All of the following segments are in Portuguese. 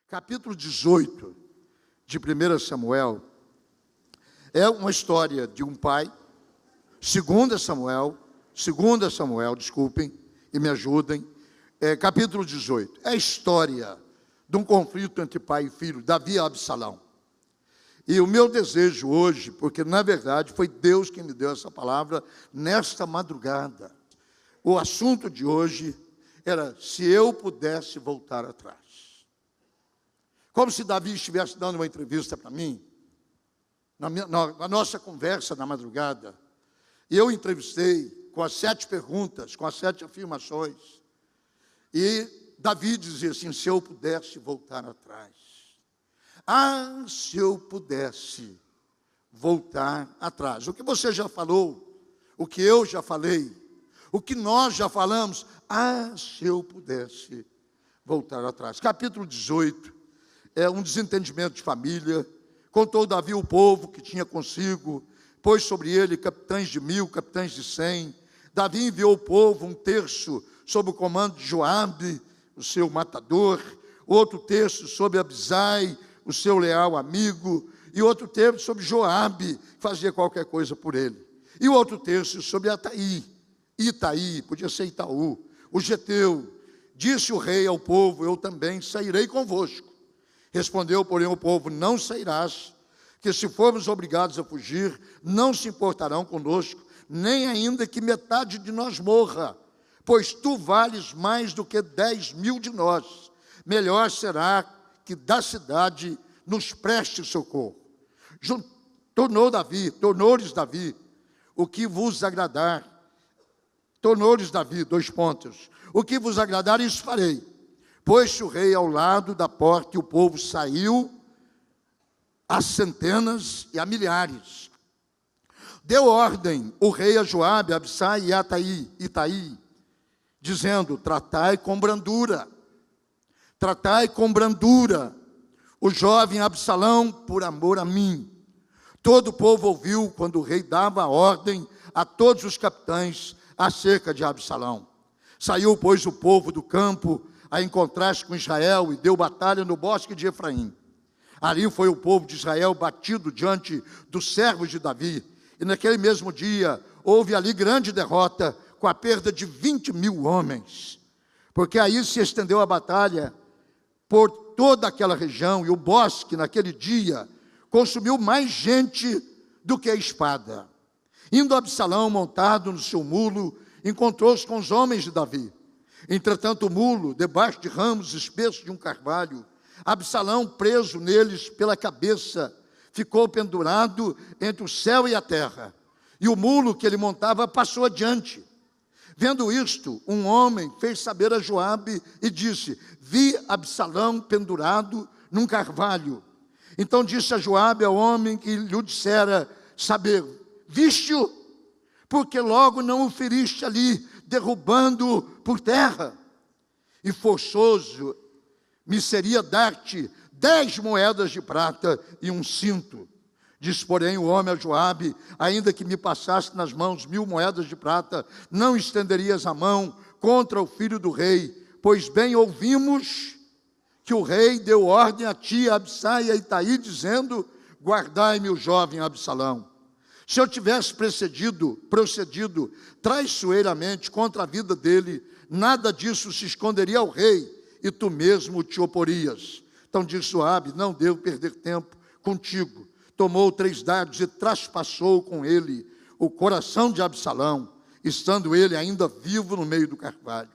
Capítulo 18 de 1 Samuel é uma história de um pai. 2 Samuel, desculpem e me ajudem. Capítulo 18 é a história de um conflito entre pai e filho, Davi e Absalão. E o meu desejo hoje, porque na verdade foi Deus quem me deu essa palavra nesta madrugada. O assunto de hoje era se eu pudesse voltar atrás. Como se Davi estivesse dando uma entrevista para mim, na nossa conversa na madrugada. E eu entrevistei com as 7 perguntas, com as 7 afirmações. E Davi dizia assim, se eu pudesse voltar atrás. Ah, se eu pudesse voltar atrás. O que você já falou, o que eu já falei, o que nós já falamos. Ah, se eu pudesse voltar atrás. Capítulo 18. É um desentendimento de família. Contou Davi o povo que tinha consigo, pôs sobre ele capitães de 1000, capitães de 100. Davi enviou o povo, um terço sob o comando de Joabe, o seu matador, outro terço sob Abisai, o seu leal amigo, e outro terço sobre Joabe, que fazia qualquer coisa por ele. E o outro terço sobre Itaí, podia ser Itaú, o geteu. Disse o rei ao povo, eu também sairei convosco. Respondeu, porém, o povo, não sairás, que se formos obrigados a fugir, não se importarão conosco, nem ainda que metade de nós morra, pois tu vales mais do que 10.000 de nós. Melhor será que da cidade nos preste socorro. Tornou-lhes Davi, o que vos agradar. Tornou-lhes Davi, 2 pontos. O que vos agradar, isso farei. Pôs-se o rei ao lado da porta e o povo saiu a centenas e a milhares. Deu ordem o rei a Joabe, a Abisai e Itaí, dizendo, tratai com brandura o jovem Absalão por amor a mim. Todo o povo ouviu quando o rei dava a ordem a todos os capitães acerca de Absalão. Saiu, pois, o povo do campo a encontrar-se com Israel e deu batalha no bosque de Efraim. Ali foi o povo de Israel batido diante dos servos de Davi. E naquele mesmo dia houve ali grande derrota com a perda de 20.000 homens. Porque aí se estendeu a batalha por toda aquela região e o bosque naquele dia consumiu mais gente do que a espada. Indo Absalão montado no seu mulo, encontrou-se com os homens de Davi. Entretanto o mulo, debaixo de ramos espessos de um carvalho, Absalão, preso neles pela cabeça, ficou pendurado entre o céu e a terra. E o mulo que ele montava passou adiante. Vendo isto, um homem fez saber a Joabe e disse, vi Absalão pendurado num carvalho. Então disse a Joabe ao homem que lhe dissera saber, viste-o? Porque logo não o feriste ali, derrubando-o por terra. E forçoso me seria dar-te 10 moedas de prata e um cinto. Diz, porém, o homem a Joabe, ainda que me passasse nas mãos 1000 moedas de prata, não estenderias a mão contra o filho do rei, pois bem ouvimos que o rei deu ordem a ti, a Abisai e a Itaí, dizendo, guardai-me o jovem Absalão. Se eu tivesse procedido traiçoeiramente contra a vida dele, nada disso se esconderia ao rei, e tu mesmo te oporias. Então disse Joabe, não devo perder tempo contigo. Tomou 3 dardos e traspassou com ele o coração de Absalão, estando ele ainda vivo no meio do carvalho.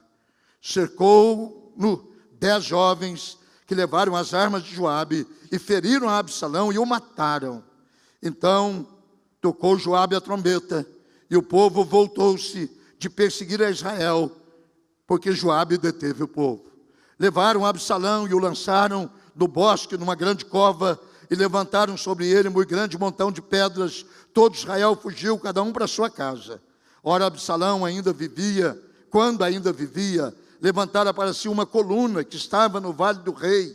Cercou-no 10 jovens que levaram as armas de Joabe e feriram a Absalão e o mataram. Então tocou Joabe a trombeta, e o povo voltou-se de perseguir a Israel, porque Joabe deteve o povo. Levaram Absalão e o lançaram no bosque, numa grande cova, e levantaram sobre ele um muito grande montão de pedras. Todo Israel fugiu, cada um para sua casa. Ora, Absalão quando ainda vivia, levantara para si uma coluna que estava no vale do rei,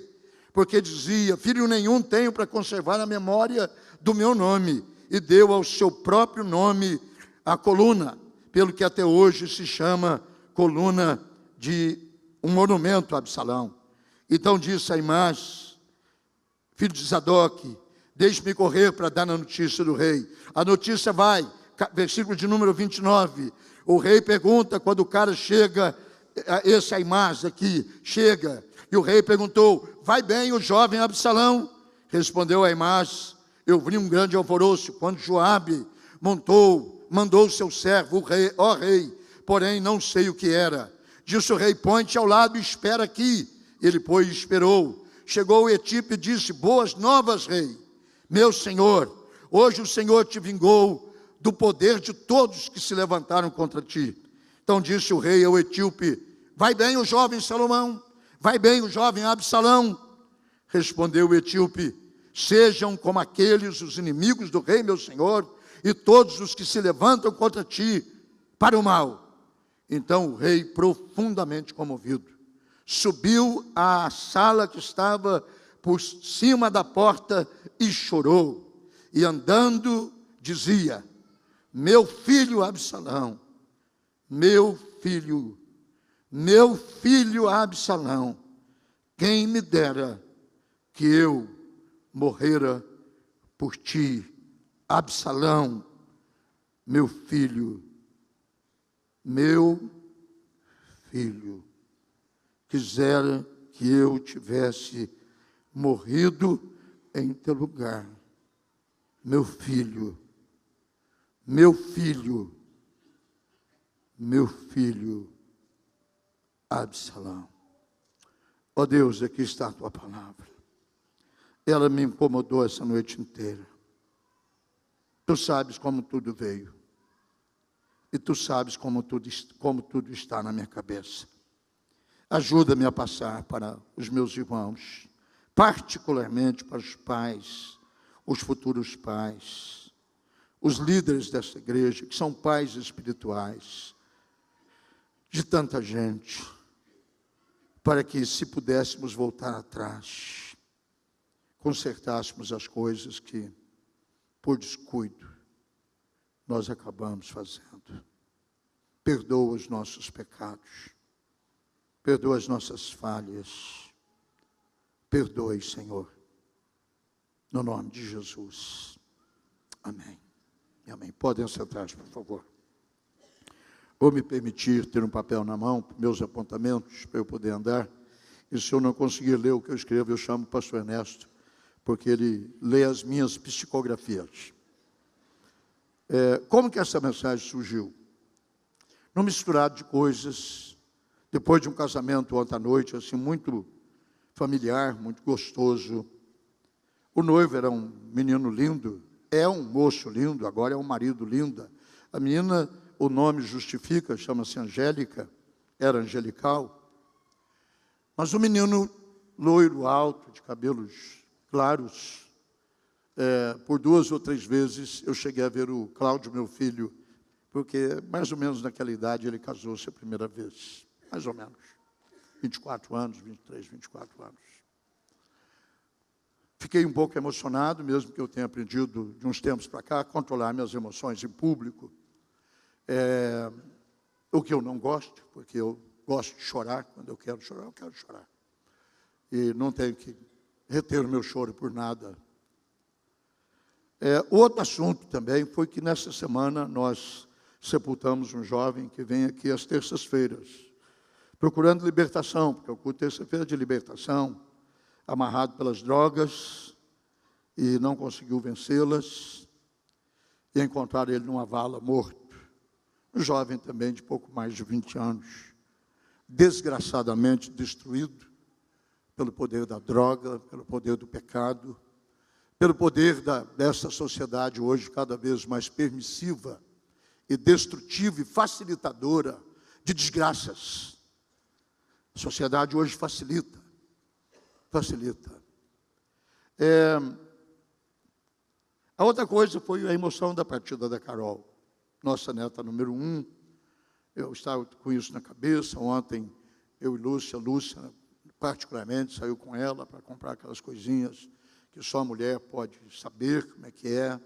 porque dizia, filho nenhum tenho para conservar a memória do meu nome, e deu ao seu próprio nome a coluna, pelo que até hoje se chama coluna de um monumento a Absalão. Então disse Aimás, filho de Zadok, deixe-me correr para dar a notícia do rei. A notícia vai, versículo de número 29. O rei pergunta quando o cara chega, esse Aimás aqui, chega, e o rei perguntou: vai bem o jovem Absalão? Respondeu Aimás: eu vi um grande alvoroço quando Joabe mandou o seu servo, o rei, ó rei, porém não sei o que era. Disse o rei: põe-te ao lado e espera aqui. Ele, pois, esperou. Chegou o etíope e disse: boas novas, rei. Meu senhor, hoje o Senhor te vingou do poder de todos que se levantaram contra ti. Então disse o rei ao etíope: vai bem o jovem Salomão? Vai bem o jovem Absalão? Respondeu o etíope: sejam como aqueles os inimigos do rei, meu senhor, e todos os que se levantam contra ti para o mal. Então o rei, profundamente comovido, subiu à sala que estava por cima da porta e chorou. E andando dizia: meu filho Absalão, meu filho Absalão, quem me dera que eu morrera por ti. Absalão, meu filho, quisera que eu tivesse morrido em teu lugar. Meu filho Absalão. Ó Deus, aqui está a tua palavra. Ela me incomodou essa noite inteira. Tu sabes como tudo veio. E tu sabes como tudo está na minha cabeça. Ajuda-me a passar para os meus irmãos, particularmente para os pais, os futuros pais, os líderes dessa igreja, que são pais espirituais, de tanta gente, para que, se pudéssemos voltar atrás, consertássemos as coisas que, por descuido, nós acabamos fazendo. Perdoa os nossos pecados, perdoa as nossas falhas, perdoe, Senhor, no nome de Jesus. Amém. Amém. Podem sentar, por favor. Vou me permitir ter um papel na mão, meus apontamentos, para eu poder andar. E se eu não conseguir ler o que eu escrevo, eu chamo o pastor Ernesto, porque ele lê as minhas psicografias. Como que essa mensagem surgiu? Num misturado de coisas, depois de um casamento ontem à noite, assim, muito familiar, muito gostoso. O noivo era um menino lindo, é um moço lindo, agora é um marido lindo. A menina, o nome justifica, chama-se Angélica, era angelical. Mas o menino loiro, alto, de cabelos claros, por 2 ou 3 vezes eu cheguei a ver o Cláudio, meu filho, porque mais ou menos naquela idade ele casou-se a primeira vez, mais ou menos, 24 anos, 23, 24 anos. Fiquei um pouco emocionado, mesmo que eu tenha aprendido de uns tempos para cá a controlar minhas emoções em público, o que eu não gosto, porque eu gosto de chorar. Quando eu quero chorar, e não tenho que reter o meu choro por nada. Outro assunto também foi que nessa semana nós sepultamos um jovem que vem aqui às terças-feiras, procurando libertação, porque o culto terça-feira de libertação, amarrado pelas drogas, e não conseguiu vencê-las, e encontraram ele numa vala morto. Um jovem também de pouco mais de 20 anos, desgraçadamente destruído pelo poder da droga, pelo poder do pecado, pelo poder dessa sociedade hoje cada vez mais permissiva e destrutiva e facilitadora de desgraças. A sociedade hoje facilita. A outra coisa foi a emoção da partida da Carol, nossa neta número 1. Eu estava com isso na cabeça. Ontem, eu e Lúcia particularmente, saiu com ela para comprar aquelas coisinhas que só a mulher pode saber como é que é.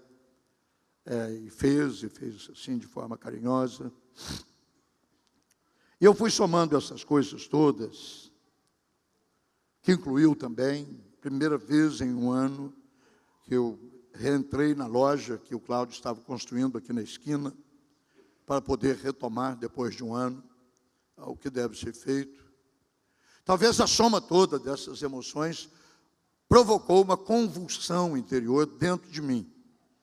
E fez assim de forma carinhosa. E eu fui somando essas coisas todas, que incluiu também primeira vez em um ano que eu reentrei na loja que o Cláudio estava construindo aqui na esquina, para poder retomar, depois de um ano, o que deve ser feito. Talvez a soma toda dessas emoções provocou uma convulsão interior dentro de mim,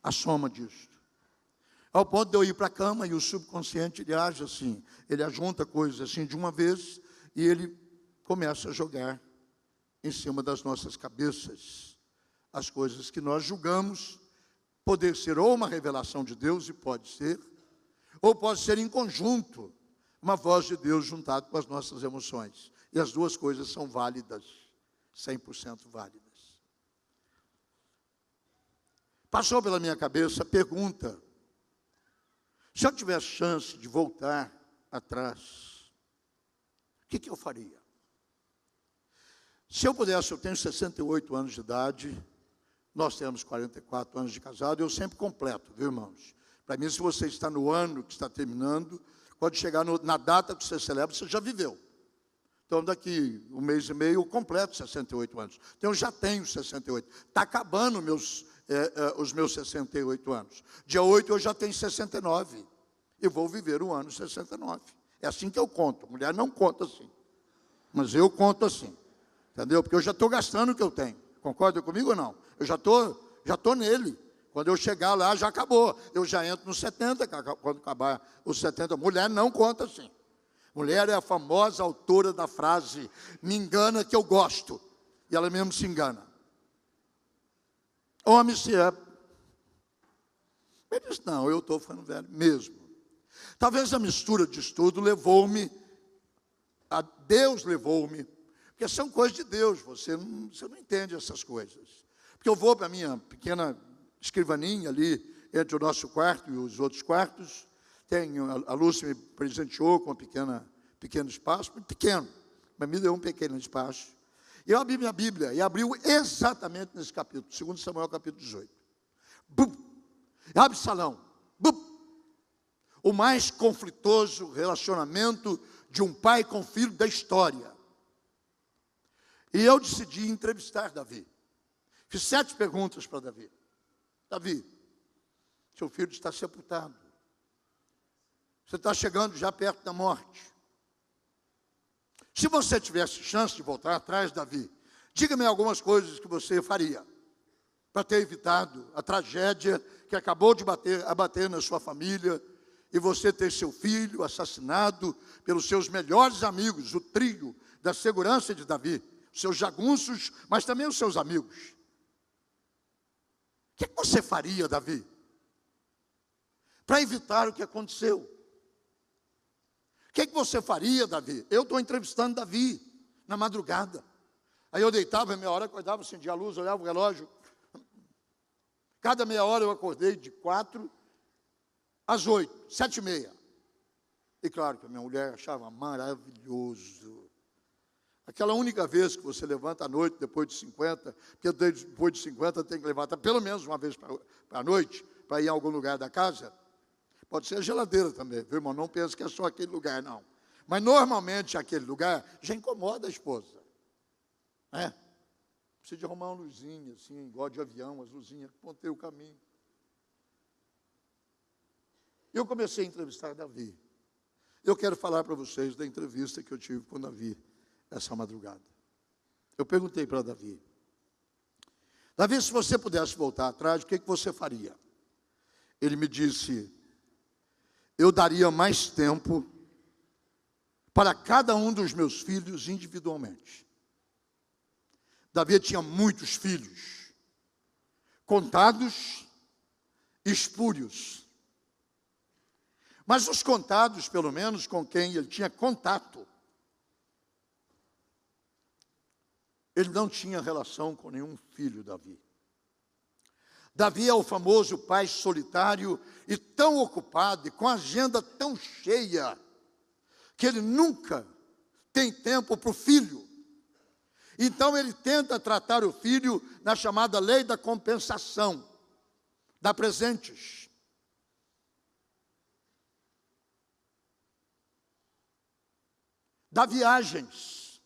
a soma disso. Ao ponto de eu ir para a cama e o subconsciente, ele age assim, ele ajunta coisas assim de uma vez e ele começa a jogar em cima das nossas cabeças as coisas que nós julgamos poder ser ou uma revelação de Deus, e pode ser, ou pode ser em conjunto, uma voz de Deus juntada com as nossas emoções. E as duas coisas são válidas, 100% válidas. Passou pela minha cabeça a pergunta: se eu tivesse chance de voltar atrás, o que eu faria? Se eu pudesse, eu tenho 68 anos de idade, nós temos 44 anos de casado, eu sempre completo, viu, irmãos? Para mim, se você está no ano que está terminando, quando chegar na data que você celebra, você já viveu. Então, daqui um mês e meio, eu completo 68 anos. Então, eu já tenho 68. Está acabando os meus 68 anos. Dia 8 eu já tenho 69. Eu vou viver o ano 69. É assim que eu conto. A mulher não conta assim. Mas eu conto assim. Entendeu? Porque eu já estou gastando o que eu tenho. Concorda comigo ou não? Eu já estou nele. Quando eu chegar lá, já acabou. Eu já entro nos 70, quando acabar os 70. Mulher não conta assim. Mulher é a famosa autora da frase: me engana que eu gosto. E ela mesmo se engana. Homem se é. Ele disse: não, eu estou ficando velho mesmo. Talvez a mistura de estudo levou-me, Deus levou-me, porque são coisas de Deus, você não entende essas coisas. Porque eu vou para a minha pequena escrivaninha ali, entre o nosso quarto e os outros quartos, a Lúcia me presenteou com um pequeno espaço, muito pequeno, mas me deu um pequeno espaço. E eu abri minha Bíblia e abriu exatamente nesse capítulo, 2 Samuel capítulo 18. Bum! Absalão, bum! O mais conflitoso relacionamento de um pai com filho da história. E eu decidi entrevistar Davi. Fiz 7 perguntas para Davi. Davi, seu filho está sepultado. Você está chegando já perto da morte. Se você tivesse chance de voltar atrás, Davi, diga-me algumas coisas que você faria para ter evitado a tragédia que acabou de abater na sua família, e você ter seu filho assassinado pelos seus melhores amigos, o trio da segurança de Davi, os seus jagunços, mas também os seus amigos. O que você faria, Davi, para evitar o que aconteceu? O que você faria, Davi? Eu estou entrevistando Davi na madrugada. Aí eu deitava, meia hora, acordava, acendia a luz, olhava o relógio. Cada meia hora eu acordei de 4 às 8, 7h30. E claro que a minha mulher achava maravilhoso. Aquela única vez que você levanta à noite, depois de 50, porque depois de 50 tem que levantar pelo menos uma vez para a noite, para ir em algum lugar da casa. Pode ser a geladeira também, viu, irmão? Não pense que é só aquele lugar, não. Mas normalmente aquele lugar já incomoda a esposa. Né? Precisa de arrumar uma luzinha, assim, igual de avião, as luzinhas que ponteiam o caminho. Eu comecei a entrevistar Davi. Eu quero falar para vocês da entrevista que eu tive com Davi essa madrugada. Eu perguntei para Davi: Davi, se você pudesse voltar atrás, o que você faria? Ele me disse: eu daria mais tempo para cada um dos meus filhos individualmente. Davi tinha muitos filhos, contados e espúrios. Mas os contados, pelo menos, com quem ele tinha contato, ele não tinha relação com nenhum filho, Davi. Davi é o famoso pai solitário e tão ocupado e com a agenda tão cheia que ele nunca tem tempo para o filho. Então ele tenta tratar o filho na chamada lei da compensação, dá presentes. Dá viagens.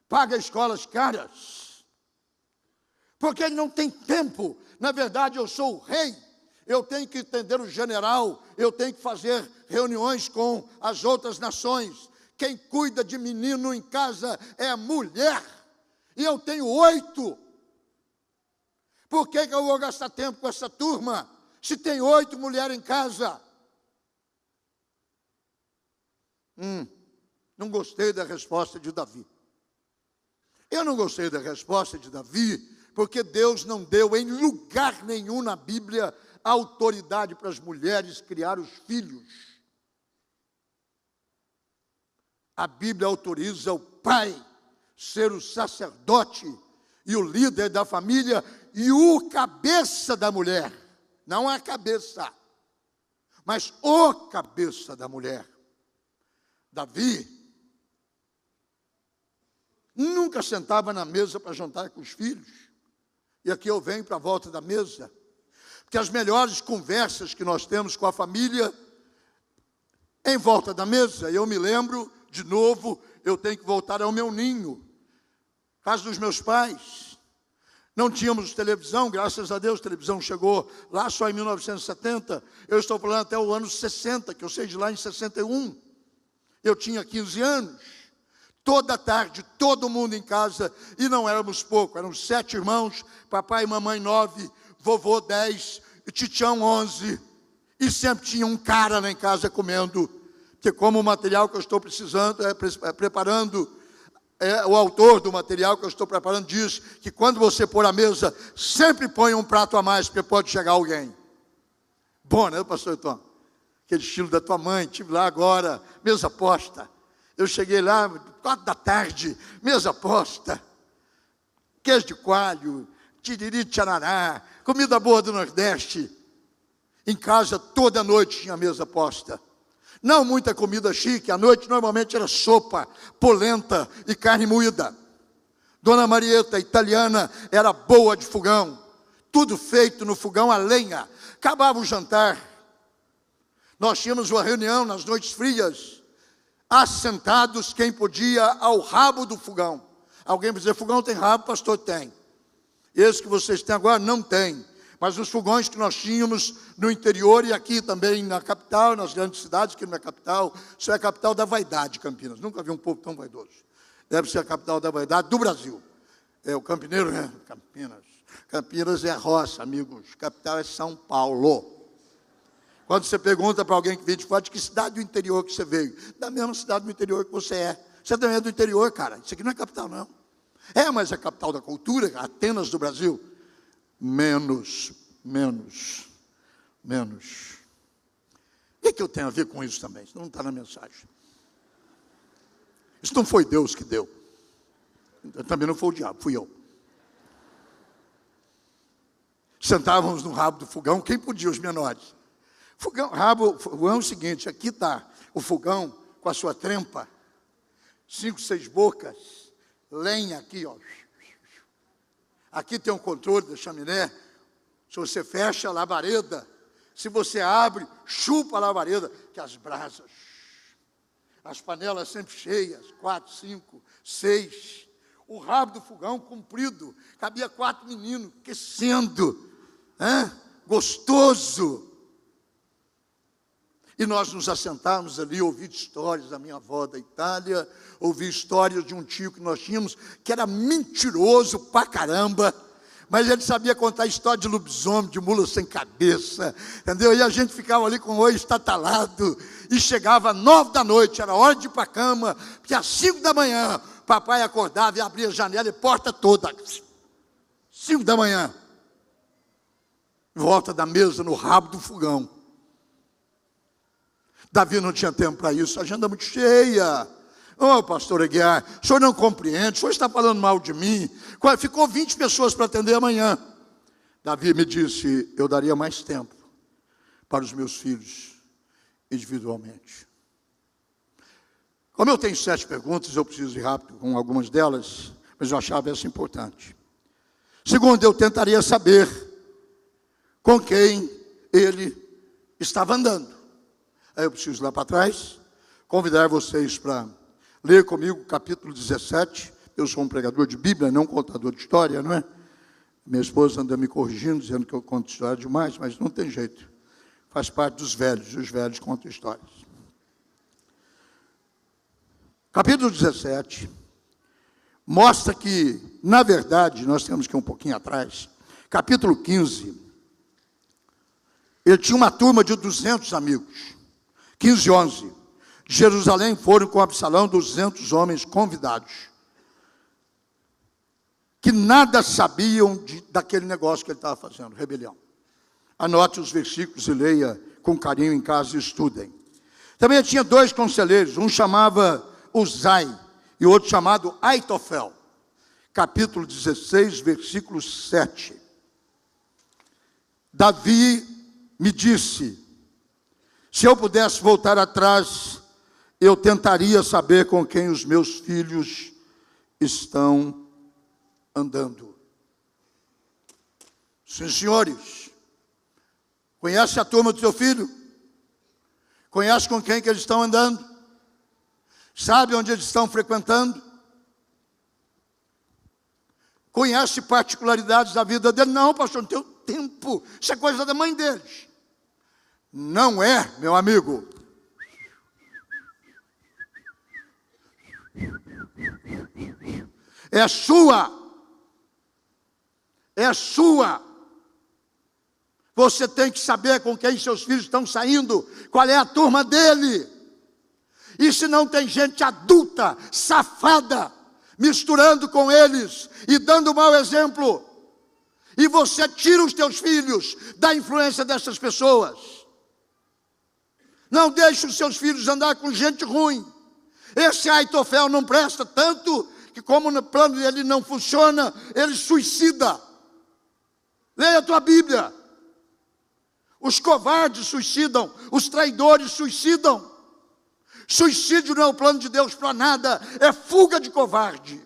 paga escolas caras, porque ele não tem tempo. Na verdade, eu sou o rei, eu tenho que entender o general, eu tenho que fazer reuniões com as outras nações. Quem cuida de menino em casa é a mulher, e eu tenho 8. Por que eu vou gastar tempo com essa turma, se tem 8 mulheres em casa? Não gostei da resposta de Davi. Eu não gostei da resposta de Davi, porque Deus não deu em lugar nenhum na Bíblia autoridade para as mulheres criar os filhos. A Bíblia autoriza o pai ser o sacerdote e o líder da família e o cabeça da mulher. Não a cabeça, mas o cabeça da mulher. Davi nunca sentava na mesa para jantar com os filhos. E aqui eu venho para a volta da mesa, porque as melhores conversas que nós temos com a família em volta da mesa, eu me lembro, de novo, eu tenho que voltar ao meu ninho, casa dos meus pais. Não tínhamos televisão, graças a Deus, a televisão chegou lá só em 1970. Eu estou falando até o ano 60, que eu saí de lá em 61. Eu tinha 15 anos. Toda tarde, todo mundo em casa, e não éramos pouco, eram 7 irmãos, papai e mamãe 9, vovô 10, titião 11, e sempre tinha um cara lá em casa comendo, porque como o material que eu estou preparando, o autor do material que eu estou preparando diz que quando você pôr a mesa, sempre põe um prato a mais, porque pode chegar alguém. Bom, né, pastor Tom? Aquele estilo da tua mãe, estive lá agora, mesa posta. Eu cheguei lá, 4 da tarde, mesa posta, queijo de coalho, tiriri, tcharará, comida boa do Nordeste. Em casa, toda noite tinha mesa posta. Não muita comida chique, à noite normalmente era sopa, polenta e carne moída. Dona Marieta, italiana, era boa de fogão, tudo feito no fogão a lenha. Acabava o jantar. Nós tínhamos uma reunião nas noites frias, assentados, quem podia, ao rabo do fogão. Alguém vai dizer, fogão tem rabo? Pastor, tem. Esse que vocês têm agora não tem. Mas os fogões que nós tínhamos no interior e aqui também na capital, nas grandes cidades, aqui na capital, isso é a capital da vaidade, Campinas. Nunca vi um povo tão vaidoso. Deve ser a capital da vaidade do Brasil. É o campineiro, né? Campinas. Campinas é a roça, amigos. Capital é São Paulo. Quando você pergunta para alguém que veio de fora, de que cidade do interior que você veio? Da mesma cidade do interior que você é. Você também é do interior, cara. Isso aqui não é capital, não. É, mas é a capital da cultura, Atenas do Brasil. Menos. O que eu tenho a ver com isso também? Isso não está na mensagem. Isso não foi Deus que deu. Também não foi o diabo, fui eu. Sentávamos no rabo do fogão, quem podia? Os menores. Fogão é o seguinte, aqui está o fogão com a sua trempa, 5, 6 bocas, lenha aqui, ó. Aqui tem um controle da chaminé, se você fecha a labareda, se você abre, chupa a labareda, que as brasas, as panelas sempre cheias, 4, 5, 6, o rabo do fogão comprido, cabia 4 meninos, aquecendo, gostoso. E nós nos assentávamos ali, ouvi histórias da minha avó da Itália, ouvi histórias de um tio que nós tínhamos, que era mentiroso pra caramba, mas ele sabia contar história de lobisomem, de mula sem cabeça, entendeu? E a gente ficava ali com o olho estatalado, e chegava às 9 da noite, era hora de ir para a cama, porque às 5 da manhã, papai acordava e abria a janela e porta toda, 5 da manhã, em volta da mesa, no rabo do fogão. Davi não tinha tempo para isso, a agenda muito cheia. Pastor Aguiar, o senhor não compreende, o senhor está falando mal de mim. Ficou 20 pessoas para atender amanhã. Davi me disse, eu daria mais tempo para os meus filhos, individualmente. Como eu tenho 7 perguntas, eu preciso ir rápido com algumas delas, mas eu achava essa importante. Segundo, eu tentaria saber com quem ele estava andando. Aí eu preciso ir lá para trás, convidar vocês para ler comigo o capítulo 17, Eu sou um pregador de Bíblia, não um contador de história, não é? Minha esposa anda me corrigindo, dizendo que eu conto história demais, mas não tem jeito. Faz parte dos velhos, e os velhos contam histórias. Capítulo 17 mostra que, na verdade, nós temos que ir um pouquinho atrás. Capítulo 15, ele tinha uma turma de 200 amigos. 15 e 11. De Jerusalém foram com Absalão 200 homens convidados, que nada sabiam daquele negócio que ele estava fazendo, rebelião. Anote os versículos e leia com carinho em casa e estudem. Também tinha 2 conselheiros, um chamava Uzai e outro chamado Aitofel. Capítulo 16, versículo 7. Davi me disse: se eu pudesse voltar atrás, eu tentaria saber com quem os meus filhos estão andando. Sim, senhores. Conhece a turma do seu filho? Conhece com quem que eles estão andando? Sabe onde eles estão frequentando? Conhece particularidades da vida dele? Não, pastor, não tenho tempo. Isso é coisa da mãe deles. Não é, meu amigo. É sua. É sua. Você tem que saber com quem seus filhos estão saindo, qual é a turma dele. E se não tem gente adulta, safada, misturando com eles e dando mau exemplo, e você tira os teus filhos da influência dessas pessoas. Não deixe os seus filhos andar com gente ruim. Esse Aitofel não presta tanto, que como no plano dele não funciona, ele suicida. Leia a tua Bíblia. Os covardes suicidam, os traidores suicidam. Suicídio não é o plano de Deus para nada, é fuga de covarde.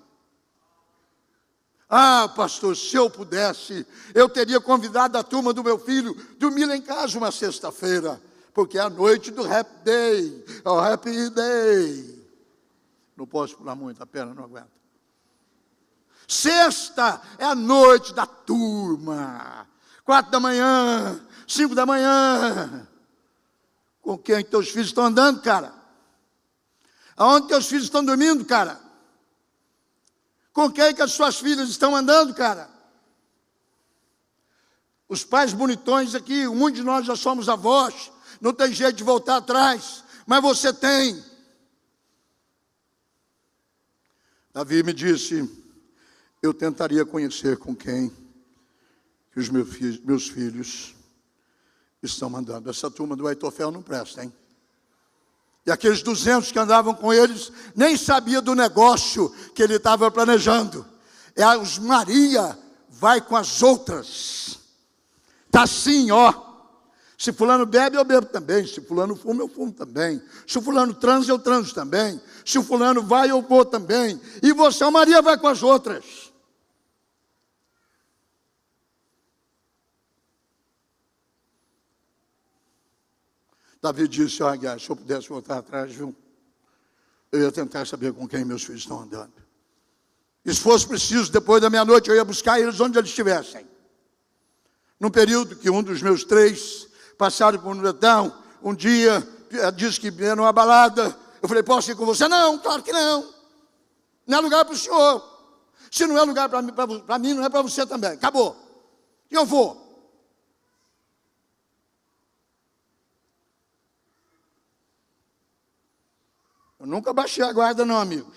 Ah, pastor, se eu pudesse, eu teria convidado a turma do meu filho dormir lá em casa uma sexta-feira, porque é a noite do Happy Day, é o Happy Day. Não posso pular muito, a perna não aguenta. Sexta é a noite da turma, 4 da manhã, 5 da manhã. Com quem teus filhos estão andando, cara? Aonde teus filhos estão dormindo, cara? Com quem que as suas filhas estão andando, cara? Os pais bonitões aqui, muitos de nós já somos avós, não tem jeito de voltar atrás, mas você tem. Davi me disse: eu tentaria conhecer com quem que os meus filhos estão andando. Essa turma do Aitofel não presta, hein? E aqueles 200 que andavam com eles, nem sabia do negócio que ele estava planejando. É os Maria, vai com as outras. Está assim, ó. Se fulano bebe, eu bebo também. Se fulano fuma, eu fumo também. Se fulano transa, eu transo também. Se o fulano vai, eu vou também. E você, Maria, vai com as outras. Davi disse: olha, se eu pudesse voltar atrás, viu, eu ia tentar saber com quem meus filhos estão andando. E se fosse preciso, depois da meia-noite, eu ia buscar eles onde eles estivessem. Num período que um dos meus 3 passaram por um letão, um dia disse que ia numa balada. Eu falei: posso ir com você? Não, claro que não. Não é lugar para o senhor. Se não é lugar para mim, não é para você também. Acabou. E eu vou. Eu nunca baixei a guarda, não, amigos.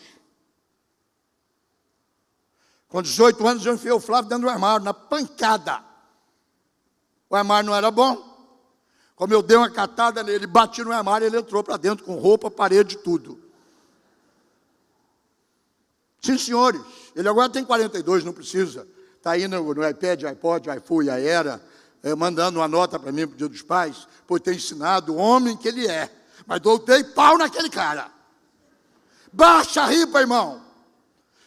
Com 18 anos, eu enfiei o Flávio dentro do armário, na pancada. O armário não era bom. Como eu dei uma catada nele, bati no armário, ele entrou para dentro com roupa, parede, tudo. Sim, senhores. Ele agora tem 42, não precisa. Está aí no iPad, iPod, iPhone, Aera, mandando uma nota para mim, para o Dia dos Pais, por ter ensinado o homem que ele é. Mas dei pau naquele cara. Baixa a ripa, irmão.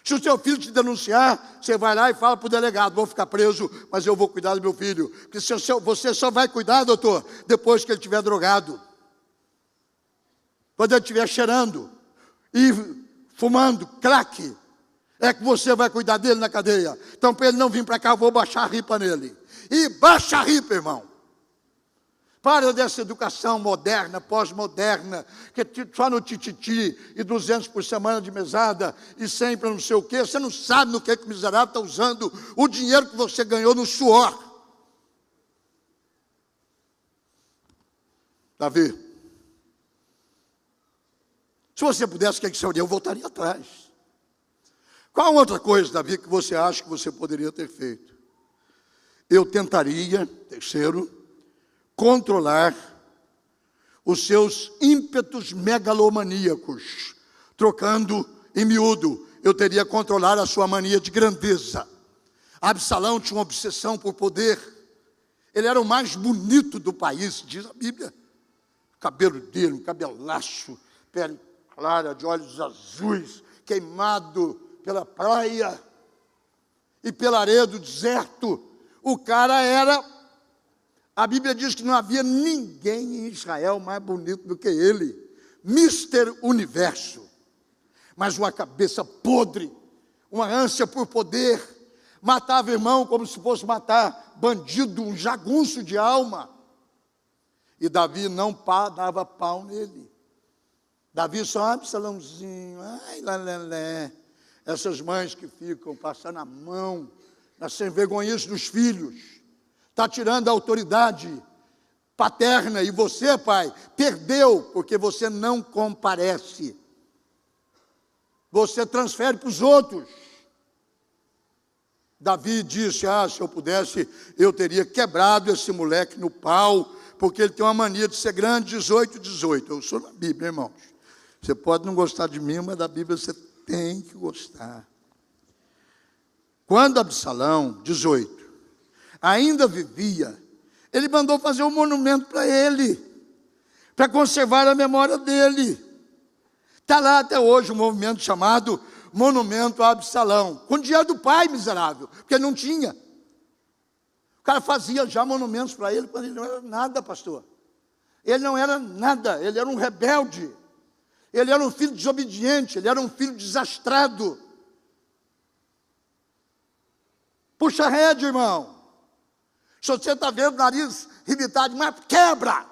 Se o seu filho te denunciar, você vai lá e fala para o delegado: vou ficar preso, mas eu vou cuidar do meu filho. Porque você só vai cuidar, doutor, depois que ele estiver drogado. Quando ele estiver cheirando e fumando crack. É que você vai cuidar dele na cadeia. Então, para ele não vir para cá, eu vou baixar a ripa nele. E baixa a ripa, irmão. Para dessa educação moderna, pós-moderna, que só no tititi e 200 por semana de mesada e sempre não sei o quê. Você não sabe no que o miserável está usando o dinheiro que você ganhou no suor. Davi, se você pudesse, o que você faria? Eu voltaria atrás. Qual outra coisa, Davi, que você acha que você poderia ter feito? Eu tentaria, terceiro, controlar os seus ímpetos megalomaníacos. Trocando em miúdo, eu teria que controlar a sua mania de grandeza. Absalão tinha uma obsessão por poder. Ele era o mais bonito do país, diz a Bíblia. O cabelo dele, um cabelaço, pele clara, de olhos azuis, queimado pela praia e pela areia do deserto. O cara era... A Bíblia diz que não havia ninguém em Israel mais bonito do que ele. Mister Universo. Mas uma cabeça podre, uma ânsia por poder. Matava irmão como se fosse matar bandido, um jagunço de alma. E Davi não dava pau nele. Davi só, Absalãozinho, ai, lelé. Essas mães que ficam passando a mão na sem vergonhice dos filhos. Está tirando a autoridade paterna. E você, pai, perdeu, porque você não comparece. Você transfere para os outros. Davi disse, se eu pudesse, eu teria quebrado esse moleque no pau, porque ele tem uma mania de ser grande, 18. Eu sou na Bíblia, irmãos. Você pode não gostar de mim, mas da Bíblia você tem que gostar. Quando Absalão, 18, ainda vivia, ele mandou fazer um monumento para ele, para conservar a memória dele. Está lá até hoje um movimento chamado Monumento a Absalão, com dinheiro do pai, miserável, porque não tinha. O cara fazia já monumentos para ele, quando ele não era nada, pastor. Ele não era nada, ele era um rebelde. Ele era um filho desobediente, ele era um filho desastrado. Puxa a rede, irmão. Se você está vendo o nariz irritado demais, quebra.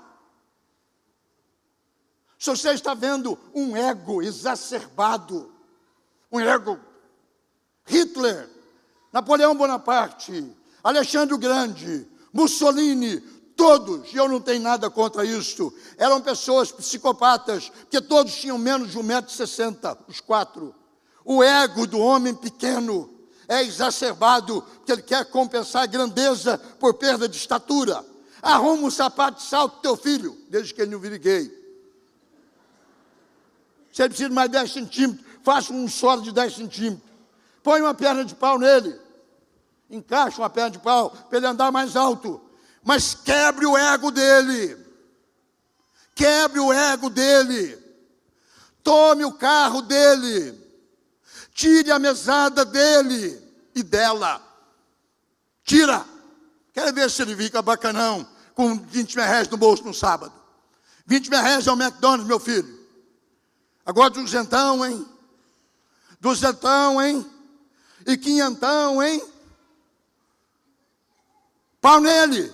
Se você está vendo um ego exacerbado, um ego, Hitler, Napoleão Bonaparte, Alexandre o Grande, Mussolini, todos, e eu não tenho nada contra isso, eram pessoas psicopatas, porque todos tinham menos de 1,60 m, os quatro. O ego do homem pequeno é exacerbado, porque ele quer compensar a grandeza por perda de estatura. Arruma um sapato de salto para teu filho, desde que ele não vire gay. Se ele precisa de mais 10 centímetros, faça um solo de 10 centímetros. Põe uma perna de pau nele. Encaixa uma perna de pau para ele andar mais alto. Mas quebre o ego dele. Quebre o ego dele. Tome o carro dele. Tire a mesada dele e dela. Tira. Quero ver se ele fica bacanão com 20 reais no bolso no sábado. 20 reais é o McDonald's, meu filho. Agora 200, hein? 200, hein? E 500, hein? Pau nele.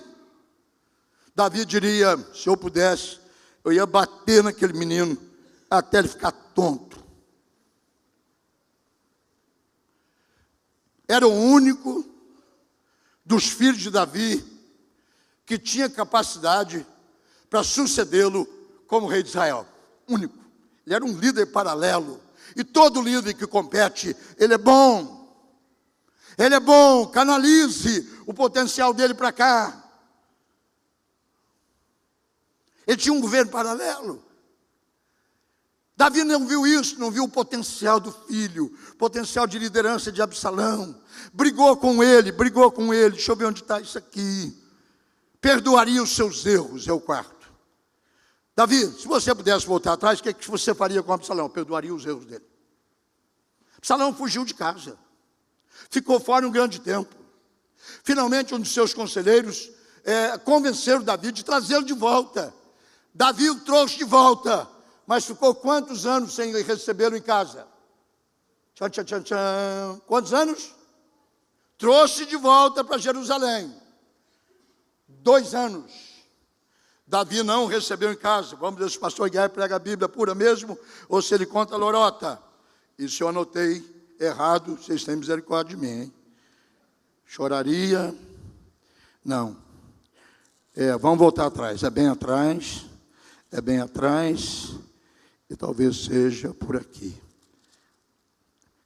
Davi diria, se eu pudesse, eu ia bater naquele menino até ele ficar tonto. Era o único dos filhos de Davi que tinha capacidade para sucedê-lo como rei de Israel. Único. Ele era um líder paralelo. E todo líder que compete, ele é bom. Ele é bom, canalize o potencial dele para cá. Ele tinha um governo paralelo. Davi não viu isso, não viu o potencial do filho, potencial de liderança de Absalão. Brigou com ele, deixa eu ver onde está isso aqui. Perdoaria os seus erros, é o quarto. Davi, se você pudesse voltar atrás, o que você faria com Absalão? Perdoaria os erros dele. Absalão fugiu de casa. Ficou fora um grande tempo. Finalmente, um de seus conselheiros convenceram Davi de trazê-lo de volta. Davi o trouxe de volta. Mas ficou quantos anos sem recebê-lo em casa? Tchan, tchan, tchan, tchan. Quantos anos? Trouxe de volta para Jerusalém. 2 anos. Davi não recebeu em casa. Vamos ver se o pastor Guilherme prega a Bíblia pura mesmo, ou se ele conta a lorota. E se eu anotei errado, vocês têm misericórdia de mim, hein? Choraria. Não. Vamos voltar atrás. É bem atrás. É bem atrás. E talvez seja por aqui.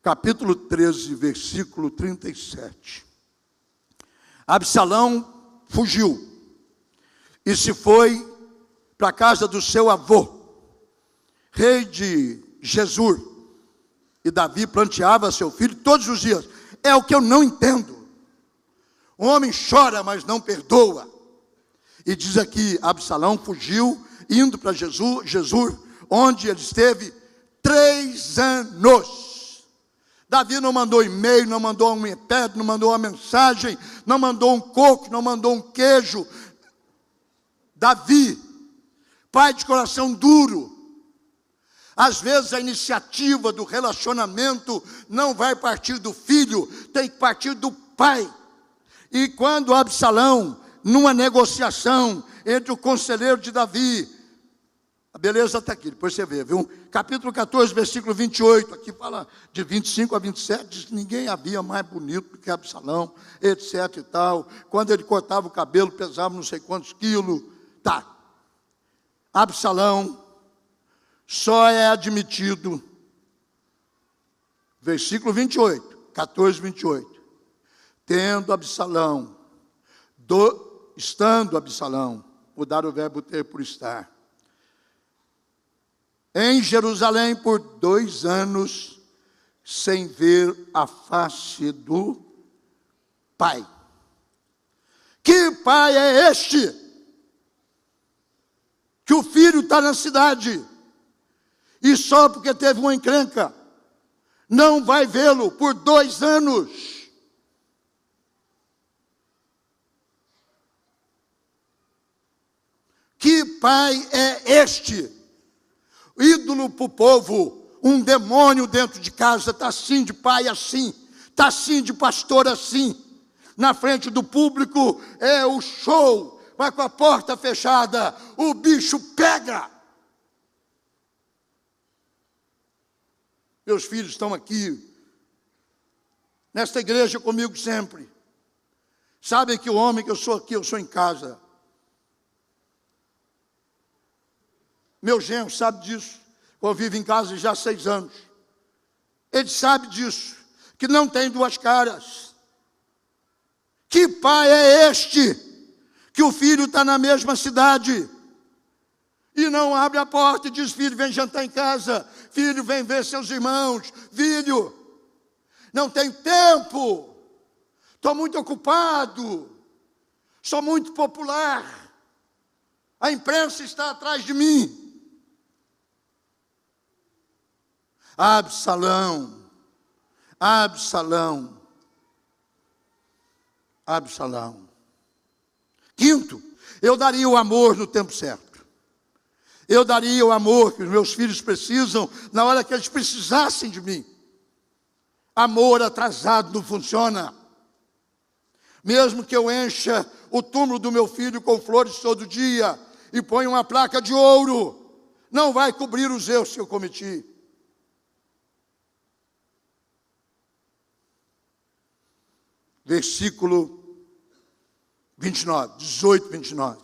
Capítulo 13, versículo 37. Absalão fugiu e se foi para a casa do seu avô, rei de Gesur. E Davi planteava seu filho todos os dias. É o que eu não entendo. O homem chora, mas não perdoa. E diz aqui, Absalão fugiu, indo para Gesur, onde ele esteve 3 anos. Davi não mandou e-mail, não mandou um iPad, não mandou uma mensagem, não mandou um coco, não mandou um queijo. Davi, pai de coração duro. Às vezes a iniciativa do relacionamento não vai partir do filho, tem que partir do pai. E quando Absalão, numa negociação entre o conselheiro de Davi, a beleza está aqui, depois você vê, viu? Capítulo 14, versículo 28, aqui fala de 25 a 27, diz que ninguém havia mais bonito do que Absalão, etc e tal. Quando ele cortava o cabelo, pesava não sei quantos quilos. Tá. Absalão só é admitido, versículo 28, 14, 28. Tendo Absalão, estando Absalão, mudar o verbo ter por estar, em Jerusalém por 2 anos, sem ver a face do pai. Que pai é este? Que o filho está na cidade, e só porque teve uma encrenca, não vai vê-lo por 2 anos. Que pai é este? Ídolo para o povo, um demônio dentro de casa, está assim de pai assim, está assim de pastor assim, na frente do público é o show, mas com a porta fechada, o bicho pega. Meus filhos estão aqui, nesta igreja comigo sempre, sabem que o homem que eu sou aqui, eu sou em casa. Meu genro sabe disso, convive em casa já há 6 anos. Ele sabe disso, que não tem 2 caras. Que pai é este, que o filho está na mesma cidade, e não abre a porta e diz, filho, vem jantar em casa, filho, vem ver seus irmãos, filho, não tenho tempo, estou muito ocupado, sou muito popular, a imprensa está atrás de mim. Absalão, Absalão, Absalão. Quinto, eu daria o amor no tempo certo. Eu daria o amor que os meus filhos precisam na hora que eles precisassem de mim. Amor atrasado não funciona. Mesmo que eu encha o túmulo do meu filho com flores todo dia e ponha uma placa de ouro, não vai cobrir os erros que eu cometi. Versículo 29, 18, 29.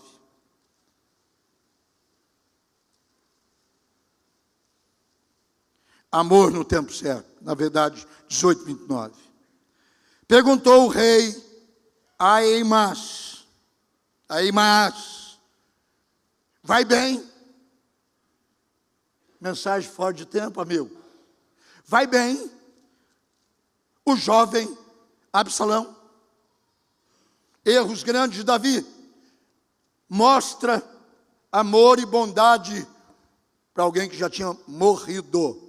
Amor no tempo certo. Na verdade, 18, 29. Perguntou o rei a Aimás. Aimás, vai bem? Mensagem fora de tempo, amigo. Vai bem? O jovem Absalão. Erros grandes de Davi. Mostra amor e bondade para alguém que já tinha morrido.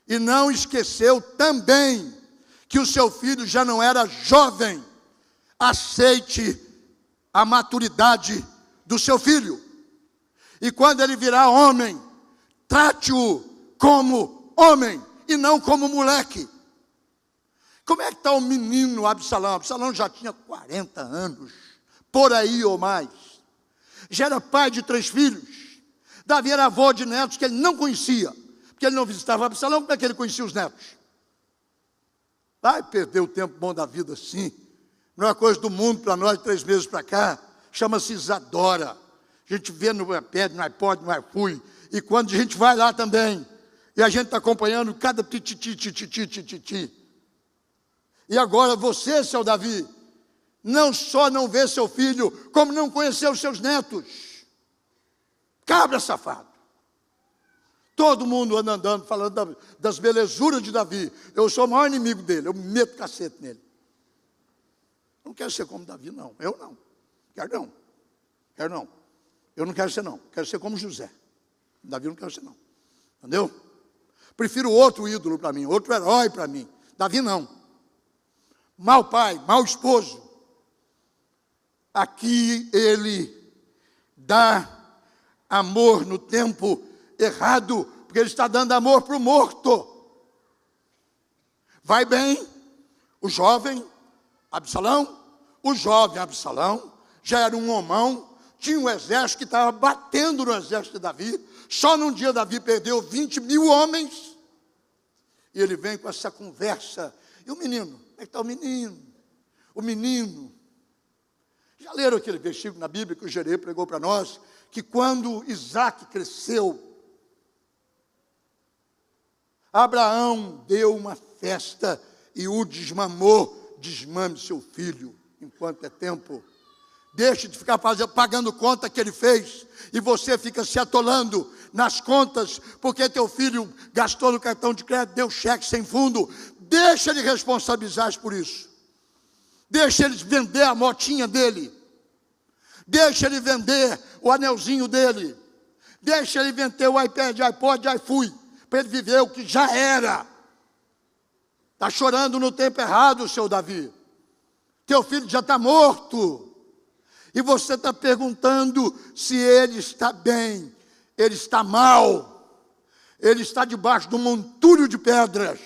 E não esqueceu também que o seu filho já não era jovem. Aceite a maturidade do seu filho. E quando ele virar homem, trate-o como homem e não como moleque. Como é que está o menino Absalão? Absalão já tinha 40 anos, por aí ou mais. Já era pai de 3 filhos. Davi era avô de netos que ele não conhecia, porque ele não visitava Absalão. Como é que ele conhecia os netos? Vai perder o tempo bom da vida assim. Não é coisa do mundo para nós, 3 meses para cá. Chama-se Isadora. A gente vê no iPad, no iPod, no iFui. E quando a gente vai lá também, e a gente está acompanhando cada tititi. E agora você, seu Davi, não só não vê seu filho, como não conheceu os seus netos. Cabra safado. Todo mundo anda andando, falando das belezuras de Davi. Eu sou o maior inimigo dele, eu meto cacete nele. Não quero ser como Davi, não. Eu não. Quero não. Eu não quero ser, não. Quero ser como José. Davi eu não quero ser, não. Entendeu? Prefiro outro ídolo para mim, outro herói para mim. Davi não. Mau pai, mau esposo. Aqui ele dá amor no tempo errado, porque ele está dando amor para o morto. Vai bem, o jovem Absalão já era um homão, tinha um exército que estava batendo no exército de Davi. Só num dia Davi perdeu 20.000 homens. E ele vem com essa conversa. E o menino? Como é que está o menino? O menino. Já leram aquele versículo na Bíblia que o Gerê pregou para nós? Que quando Isaac cresceu, Abraão deu uma festa e o desmamou. Desmame seu filho enquanto é tempo. Deixe de ficar pagando conta que ele fez. E você fica se atolando nas contas, porque teu filho gastou no cartão de crédito, deu cheque sem fundo. Deixa ele responsabilizar por isso. Deixa ele vender a motinha dele. Deixa ele vender o anelzinho dele. Deixa ele vender o iPad, iPod, iFui, para ele viver o que já era. Está chorando no tempo errado, seu Davi. Teu filho já está morto. E você está perguntando se ele está bem. Ele está mal. Ele está debaixo de um montúrio de pedras.